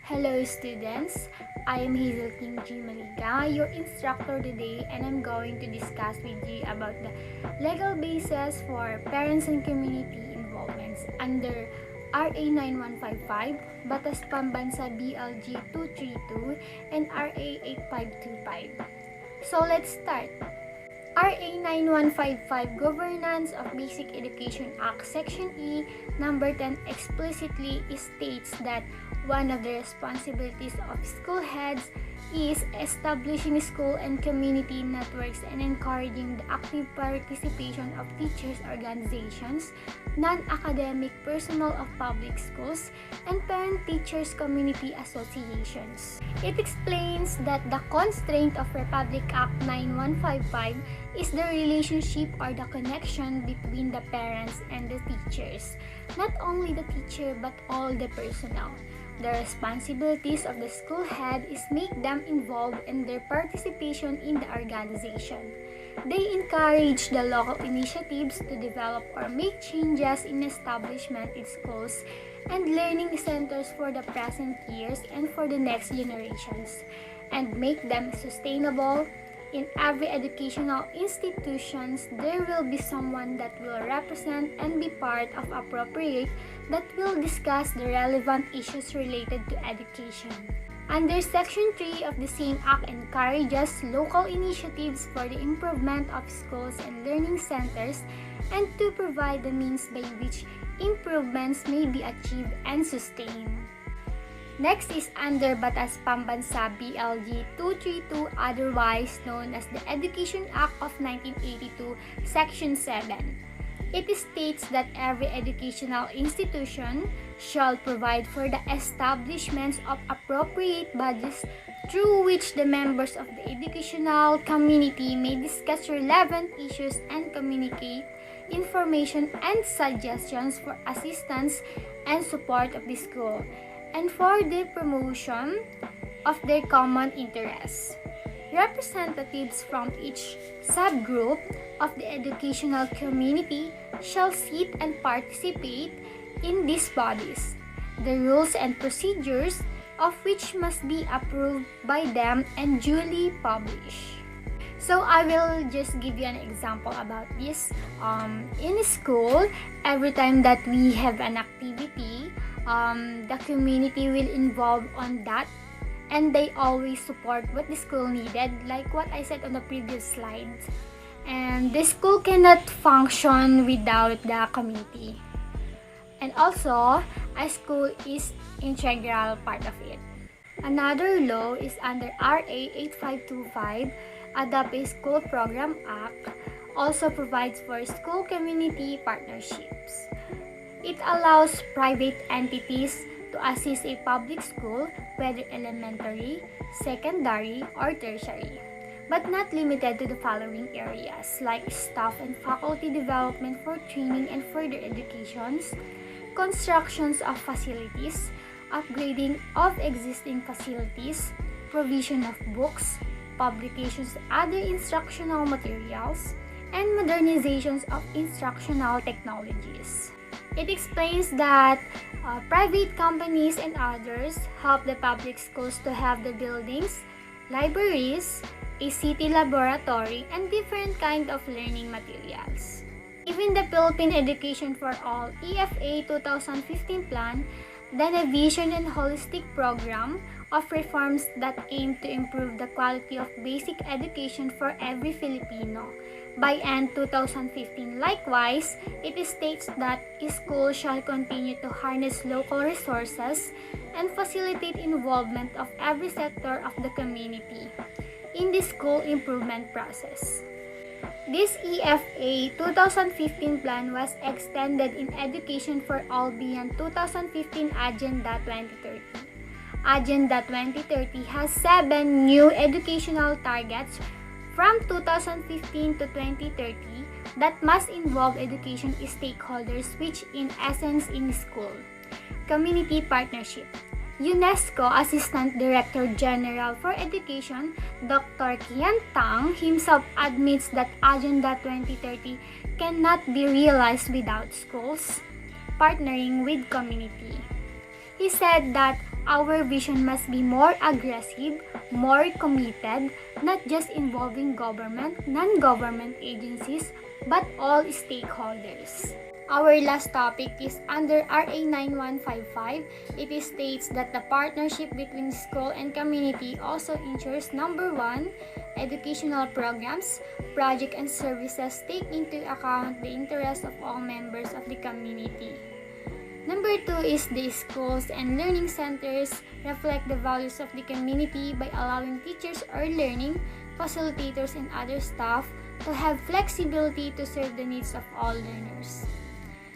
Hello students, I am Hazel King G. Maliga, your instructor today, and I'm going to discuss with you about the legal basis for parents and community involvements under RA 9155, Batas Pambansa BLG 232, and RA 8525. So let's start. RA 9155 Governance of Basic Education Act Section E number 10 explicitly states that one of the responsibilities of school heads is establishing school and community networks and encouraging the active participation of teachers' organizations, non-academic personnel of public schools, and parent-teachers community associations. It explains that the constraint of Republic Act 9155 is the relationship or the connection between the parents and the teachers, not only the teacher but all the personnel. The responsibilities of the school head is make them involved in their participation in the organization. They encourage the local initiatives to develop or make changes in establishment in schools and learning centers for the present years and for the next generations, and make them sustainable. In every educational institutions, there will be someone that will represent and be part of appropriate that will discuss the relevant issues related to education. Under Section 3 of the same Act encourages local initiatives for the improvement of schools and learning centers and to provide the means by which improvements may be achieved and sustained. Next is under Batas Pambansa BLG 232, otherwise known as the Education Act of 1982, Section 7. It states that every educational institution shall provide for the establishments of appropriate bodies through which the members of the educational community may discuss relevant issues and communicate information and suggestions for assistance and support of the school, and for the promotion of their common interests. Representatives from each subgroup of the educational community shall sit and participate in these bodies, the rules and procedures of which must be approved by them and duly published. So I will just give you an example about this. In school, every time that we have an activity, the community will involve on that, and they always support what the school needed, like what I said on the previous slides. And the school cannot function without the community. And also, a school is integral part of it. Another law is under RA 8525, Adapt School Program Act, also provides for school community partnerships. It allows private entities to assist a public school, whether elementary, secondary, or tertiary, but not limited to the following areas like staff and faculty development for training and further educations, constructions of facilities, upgrading of existing facilities, provision of books, publications of other instructional materials, and modernizations of instructional technologies. It explains that private companies and others help the public schools to have the buildings, libraries, a city laboratory, and different kind of learning materials. Even the Philippine Education for All EFA 2015 plan, then a vision and holistic program of reforms that aim to improve the quality of basic education for every Filipino. By end 2015, likewise, it states that schools shall continue to harness local resources and facilitate involvement of every sector of the community in the school improvement process. This EFA 2015 plan was extended in Education for All beyond 2015 Agenda 2030. Agenda 2030 has 7 new educational targets from 2015 to 2030 that must involve education stakeholders, which in essence in school. Community partnership. UNESCO Assistant Director General for Education, Dr. Kian Tang, himself admits that Agenda 2030 cannot be realized without schools partnering with community. He said that Our vision must be more aggressive, more committed, not just involving government, non-government agencies, but all stakeholders. Our last topic is under RA 9155. It states that the partnership between school and community also ensures number 1, educational programs, projects and services take into account the interests of all members of the community. Number 2 is the schools and learning centers reflect the values of the community by allowing teachers or learning facilitators and other staff to have flexibility to serve the needs of all learners.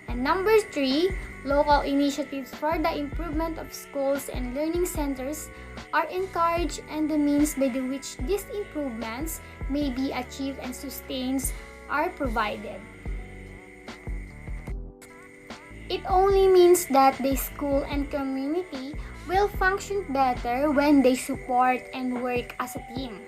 And number 3, local initiatives for the improvement of schools and learning centers are encouraged, and the means by which these improvements may be achieved and sustained are provided. It only means that the school and community will function better when they support and work as a team.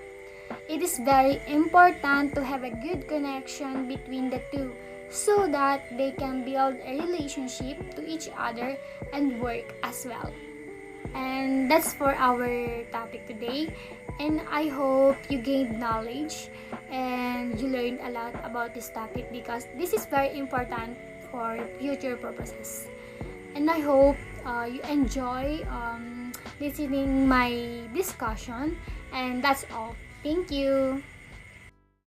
It is very important to have a good connection between the two so that they can build a relationship to each other and work as well. And that's for our topic today. And I hope you gained knowledge and you learned a lot about this topic because this is very important for future purposes. And I hope you enjoy listening my discussion. And that's all. Thank you.